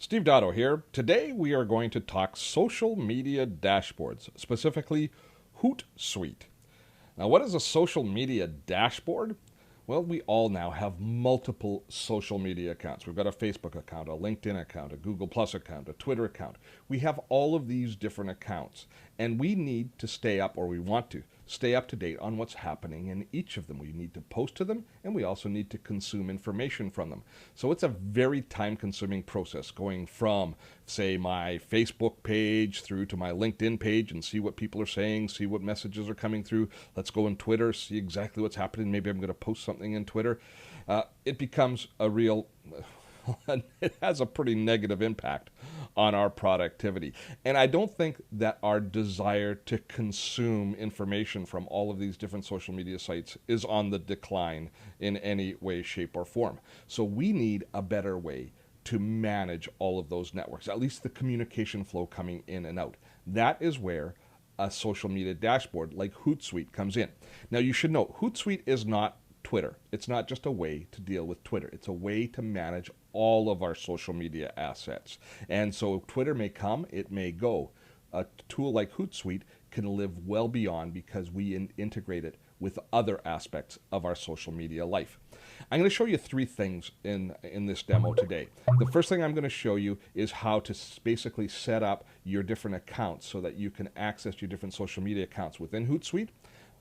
Steve Dotto here. Today we are going to talk social media dashboards, specifically HootSuite. Now, what is a social media dashboard? Well, we all now have multiple social media accounts. We've got a Facebook account, a LinkedIn account, a Google Plus account, a Twitter account. We have all of these different accounts, and we need to stay up, or we want to stay up to date on what's happening in each of them. We need to post to them, and we also need to consume information from them. So it's a very time-consuming process going from, say, my Facebook page through to my LinkedIn page and see what people are saying, see what messages are coming through. Let's go on Twitter, see exactly what's happening. Maybe I'm going to post something in Twitter. It becomes a real... it has a pretty negative impact on our productivity. And I don't think that our desire to consume information from all of these different social media sites is on the decline in any way, shape, or form. So we need a better way to manage all of those networks, at least the communication flow coming in and out. That is where a social media dashboard like HootSuite comes in. Now you should know, HootSuite is not Twitter. It's not just a way to deal with Twitter. It's a way to manage all of our social media assets. And so Twitter may come, it may go. A tool like HootSuite can live well beyond because we integrate it with other aspects of our social media life. I'm going to show you three things in this demo today. The first thing I'm going to show you is how to basically set up your different accounts so that you can access your different social media accounts within HootSuite.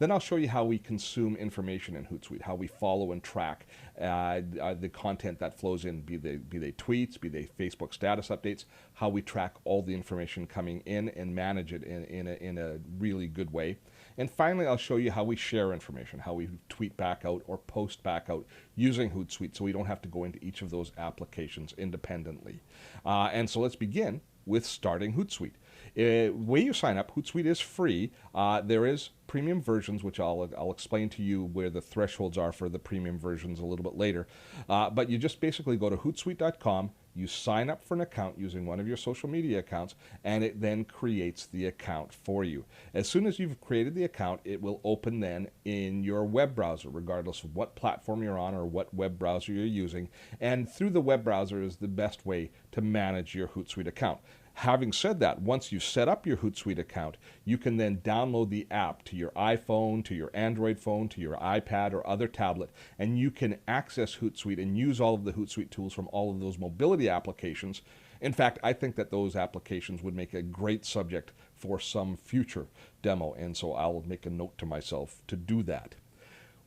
Then I'll show you how we consume information in HootSuite, how we follow and track the content that flows in, be they tweets, be they Facebook status updates, how we track all the information coming in and manage it in a really good way. And finally, I'll show you how we share information, how we tweet back out or post back out using HootSuite so we don't have to go into each of those applications independently. And so let's begin with starting HootSuite. Way you sign up, HootSuite is free. There is premium versions, which I'll explain to you where the thresholds are for the premium versions a little bit later. But you just basically go to hootsuite.com, you sign up for an account using one of your social media accounts, and it then creates the account for you. As soon as you've created the account, it will open then in your web browser, regardless of what platform you're on or what web browser you're using. And through the web browser is the best way to manage your HootSuite account. Having said that, once you set up your HootSuite account, you can then download the app to your iPhone, to your Android phone, to your iPad or other tablet, and you can access HootSuite and use all of the HootSuite tools from all of those mobility applications. In fact, I think that those applications would make a great subject for some future demo, and so I'll make a note to myself to do that.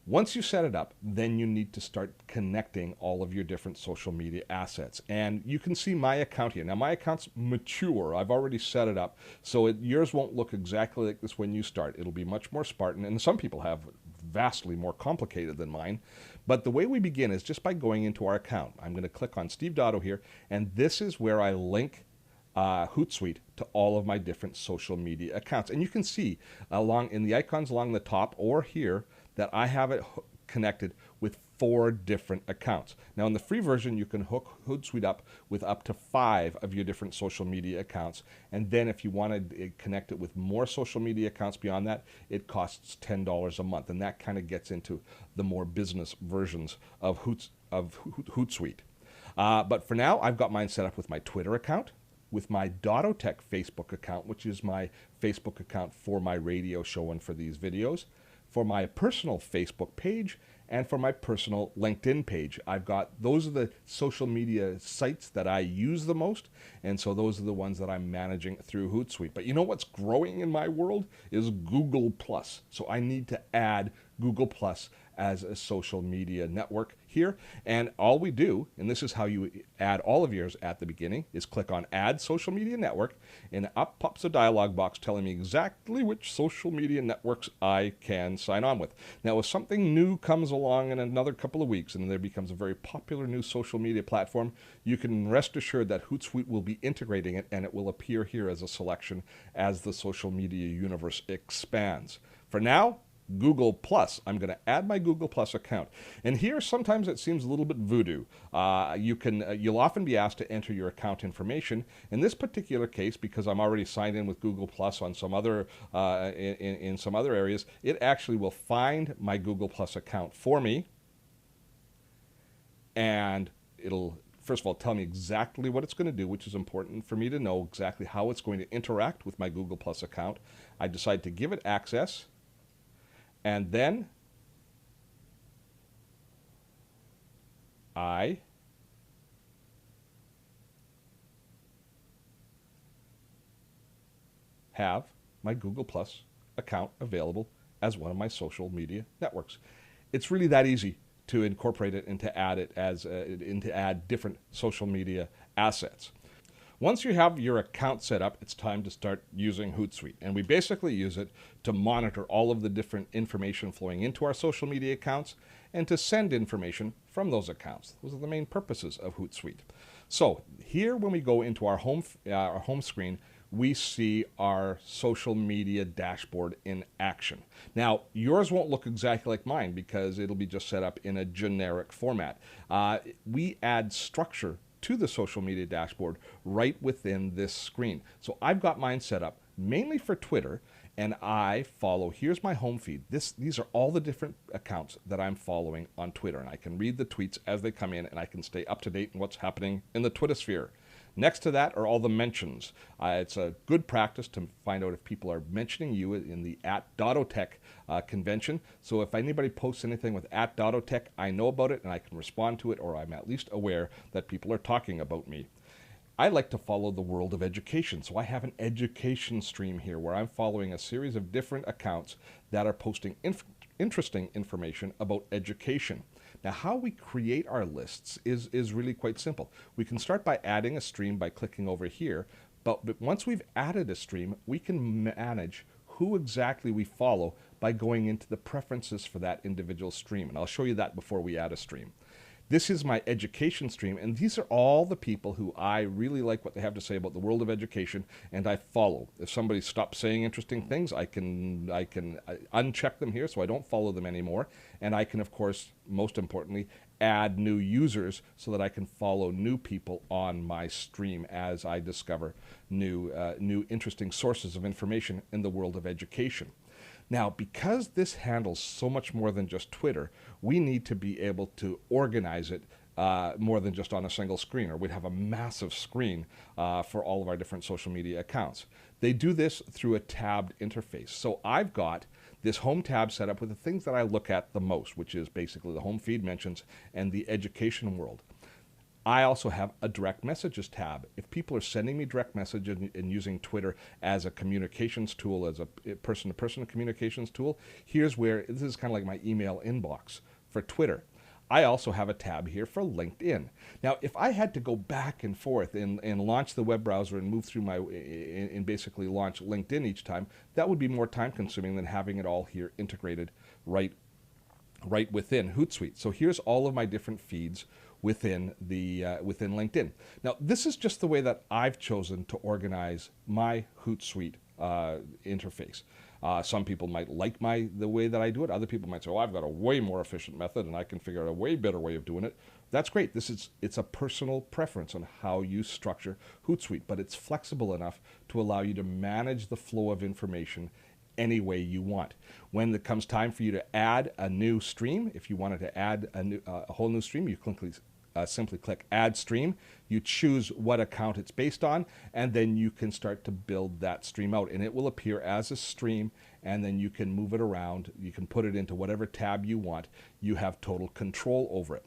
Once you set it up, then you need to start connecting all of your different social media assets. And you can see my account here. Now, my account's mature. I've already set it up, so yours won't look exactly like this when you start. It'll be much more Spartan, and some people have vastly more complicated than mine. But the way we begin is just by going into our account. I'm going to click on Steve Dotto here, and this is where I link HootSuite to all of my different social media accounts. And you can see along in the icons along the top or here that I have it connected with 4 different accounts. Now in the free version, you can hook HootSuite up with up to 5 of your different social media accounts. And then if you want to connect it with more social media accounts beyond that, it costs $10 a month. And that kind of gets into the more business versions of HootSuite. But for now, I've got mine set up with my Twitter account, with my Dottotech Facebook account, which is my Facebook account for my radio show and for these videos, for my personal Facebook page, and for my personal LinkedIn page. Those are the social media sites that I use the most, and so those are the ones that I'm managing through HootSuite. But you know what's growing in my world is Google Plus. So I need to add Google Plus as a social media network here. And all we do, and this is how you add all of yours at the beginning, is click on Add Social Media Network, and up pops a dialog box telling me exactly which social media networks I can sign on with. Now, if something new comes along in another couple of weeks and there becomes a very popular new social media platform, you can rest assured that HootSuite will be integrating it, and it will appear here as a selection as the social media universe expands. For now, Google Plus. I'm going to add my Google Plus account. And here, sometimes it seems a little bit voodoo. You'll often be asked to enter your account information. In this particular case, because I'm already signed in with Google Plus on some other in some other areas, it actually will find my Google Plus account for me, and it'll first of all, tell me exactly what it's going to do, which is important for me to know exactly how it's going to interact with my Google Plus account. I decide to give it access, and then I have my Google Plus account available as one of my social media networks. It's really that easy to incorporate it and to add it as to add different social media assets. Once you have your account set up, it's time to start using Hootsuite. And we basically use it to monitor all of the different information flowing into our social media accounts and to send information from those accounts. Those are the main purposes of Hootsuite. So here, when we go into our home screen, we see our social media dashboard in action. Now, yours won't look exactly like mine because it'll be just set up in a generic format. We add structure to the social media dashboard right within this screen. So I've got mine set up mainly for Twitter, and I follow, here's my home feed. These are all the different accounts that I'm following on Twitter, and I can read the tweets as they come in, and I can stay up to date on what's happening in the Twitter sphere. Next to that are all the mentions. It's a good practice to find out if people are mentioning you in the @Dottotech convention. So if anybody posts anything with @Dottotech, I know about it and I can respond to it, or I'm at least aware that people are talking about me. I like to follow the world of education, so I have an education stream here where I'm following a series of different accounts that are posting interesting information about education. Now, how we create our lists is really quite simple. We can start by adding a stream by clicking over here, but once we've added a stream, we can manage who exactly we follow by going into the preferences for that individual stream, and I'll show you that before we add a stream. This is my education stream, and these are all the people who I really like what they have to say about the world of education, and I follow. If somebody stops saying interesting things, I can uncheck them here so I don't follow them anymore, and I can, of course, most importantly, add new users so that I can follow new people on my stream as I discover new interesting sources of information in the world of education. Now, because this handles so much more than just Twitter, we need to be able to organize it more than just on a single screen, or we'd have a massive screen for all of our different social media accounts. They do this through a tabbed interface. So I've got this home tab set up with the things that I look at the most, which is basically the home feed mentions and the education world. I also have a direct messages tab. If people are sending me direct messages and using Twitter as a communications tool, as a person-to-person communications tool, here's where, this is kind of like my email inbox for Twitter. I also have a tab here for LinkedIn. Now, if I had to go back and forth and launch the web browser and move through and basically launch LinkedIn each time, that would be more time consuming than having it all here integrated right within Hootsuite. So here's all of my different feeds within LinkedIn. Now, this is just the way that I've chosen to organize my Hootsuite interface. Some people might like the way that I do it. Other people might say, "Oh, I've got a way more efficient method, and I can figure out a way better way of doing it." That's great. It's a personal preference on how you structure Hootsuite, but it's flexible enough to allow you to manage the flow of information any way you want. When it comes time for you to add a new stream, if you wanted to add a whole new stream, you simply click Add Stream. You choose what account it's based on, and then you can start to build that stream out, and it will appear as a stream, and then you can move it around. You can put it into whatever tab you want. You have total control over it.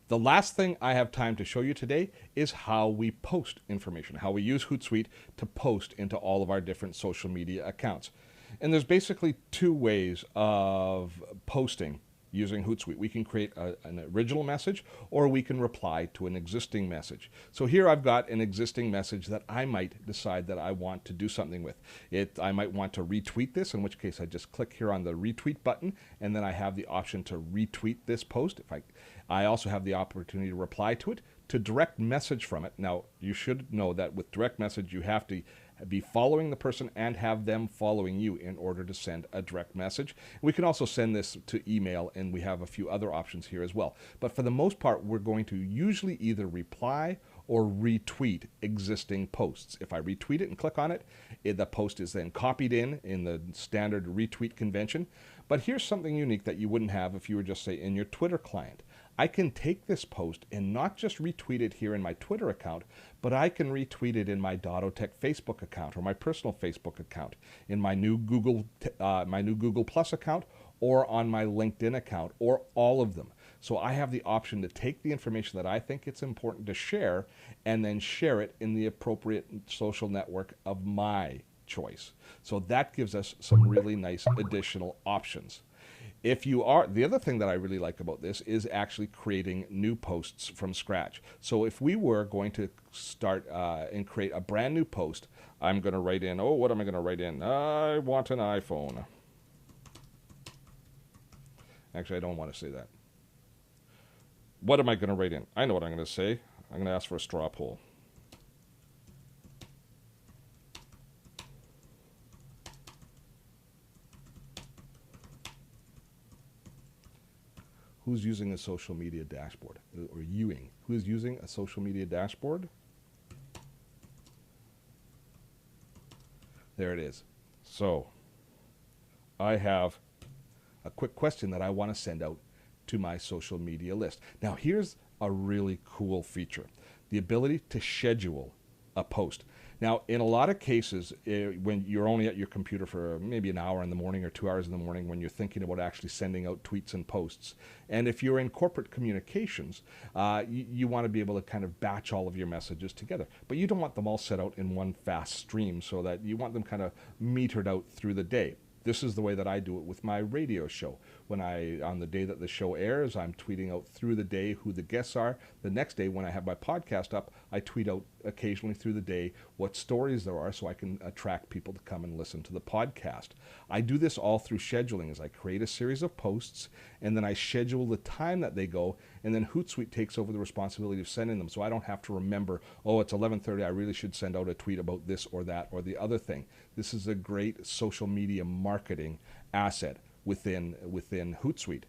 The last thing I have time to show you today is how we post information, how we use Hootsuite to post into all of our different social media accounts. And there's basically two ways of posting using Hootsuite. We can create an original message, or we can reply to an existing message. So here I've got an existing message that I might decide that I want to do something with. I might want to retweet this, in which case I just click here on the retweet button, and then I have the option to retweet this post. I also have the opportunity to reply to it, to direct message from it. Now, you should know that with direct message, you have to be following the person and have them following you in order to send a direct message. We can also send this to email, and we have a few other options here as well. But for the most part, we're going to usually either reply or retweet existing posts. If I retweet it and click on it, the post is then copied in the standard retweet convention. But here's something unique that you wouldn't have if you were just, say, in your Twitter client. I can take this post and not just retweet it here in my Twitter account, but I can retweet it in my Dottotech Facebook account or my personal Facebook account, in my new Google Plus account, or on my LinkedIn account, or all of them. So I have the option to take the information that I think it's important to share and then share it in the appropriate social network of my choice. So that gives us some really nice additional options. The other thing that I really like about this is actually creating new posts from scratch. So if we were going to start and create a brand new post, I'm going to write in, what am I going to write in? I want an iPhone. Actually, I don't want to say that. What am I going to write in? I know what I'm going to say. I'm going to ask for a straw poll. Who's using a social media dashboard? Or who's using a social media dashboard? There it is. So I have a quick question that I want to send out to my social media list. Now here's a really cool feature, the ability to schedule a post. Now in a lot of cases, when you're only at your computer for maybe an hour in the morning or 2 hours in the morning when you're thinking about actually sending out tweets and posts, and if you're in corporate communications, you want to be able to kind of batch all of your messages together, but you don't want them all set out in one fast stream, so that you want them kind of metered out through the day. This is the way that I do it with my radio show. On the day that the show airs, I'm tweeting out through the day who the guests are. The next day, when I have my podcast up, I tweet out occasionally through the day what stories there are, so I can attract people to come and listen to the podcast. I do this all through scheduling, as I create a series of posts, and then I schedule the time that they go, and then Hootsuite takes over the responsibility of sending them, so I don't have to remember, it's 11:30, I really should send out a tweet about this or that or the other thing. This is a great social media marketing asset within Hootsuite.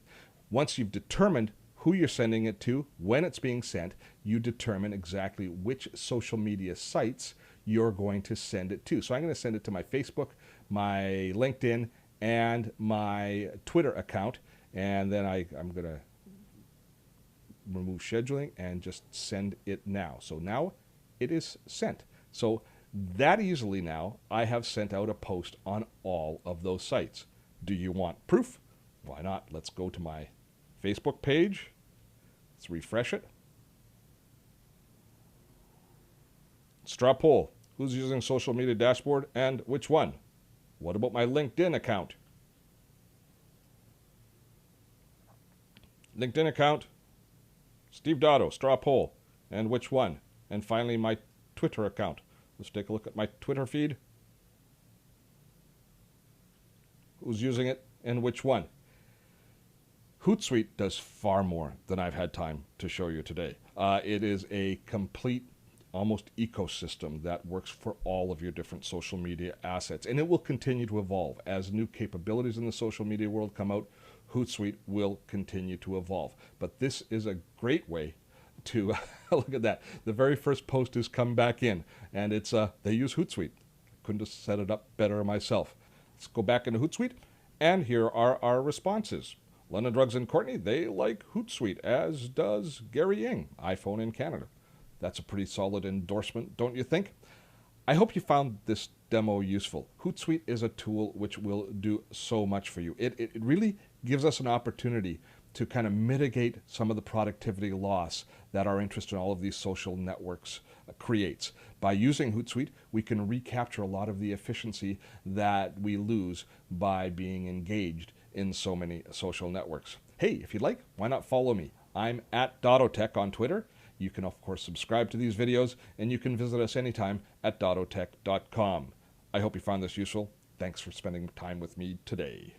Once you've determined who you're sending it to, when it's being sent, you determine exactly which social media sites you're going to send it to. So I'm going to send it to my Facebook, my LinkedIn, and my Twitter account, and then I'm going to remove scheduling and just send it now. So now it is sent. So that easily now I have sent out a post on all of those sites. Do you want proof? Why not? Let's go to my Facebook page. Let's refresh it. Straw poll. Who's using social media dashboard and which one? What about my LinkedIn account? LinkedIn account, Steve Dotto, straw poll. And which one? And finally, my Twitter account. Let's take a look at my Twitter feed. Who's using it and which one? Hootsuite does far more than I've had time to show you today. It is a complete, almost ecosystem that works for all of your different social media assets, and it will continue to evolve. As new capabilities in the social media world come out, Hootsuite will continue to evolve. But this is a great way to look at that. The very first post has come back in, and it's they use Hootsuite. Couldn't have set it up better myself. Let's go back into Hootsuite, and here are our responses. London Drugs and Courtney, they like Hootsuite, as does Gary Ying, iPhone in Canada. That's a pretty solid endorsement, don't you think? I hope you found this demo useful. Hootsuite is a tool which will do so much for you. It really gives us an opportunity to kind of mitigate some of the productivity loss that our interest in all of these social networks creates. By using Hootsuite, we can recapture a lot of the efficiency that we lose by being engaged in so many social networks. Hey, if you'd like, why not follow me? I'm at Dottotech on Twitter. You can, of course, subscribe to these videos, and you can visit us anytime at dottotech.com. I hope you found this useful. Thanks for spending time with me today.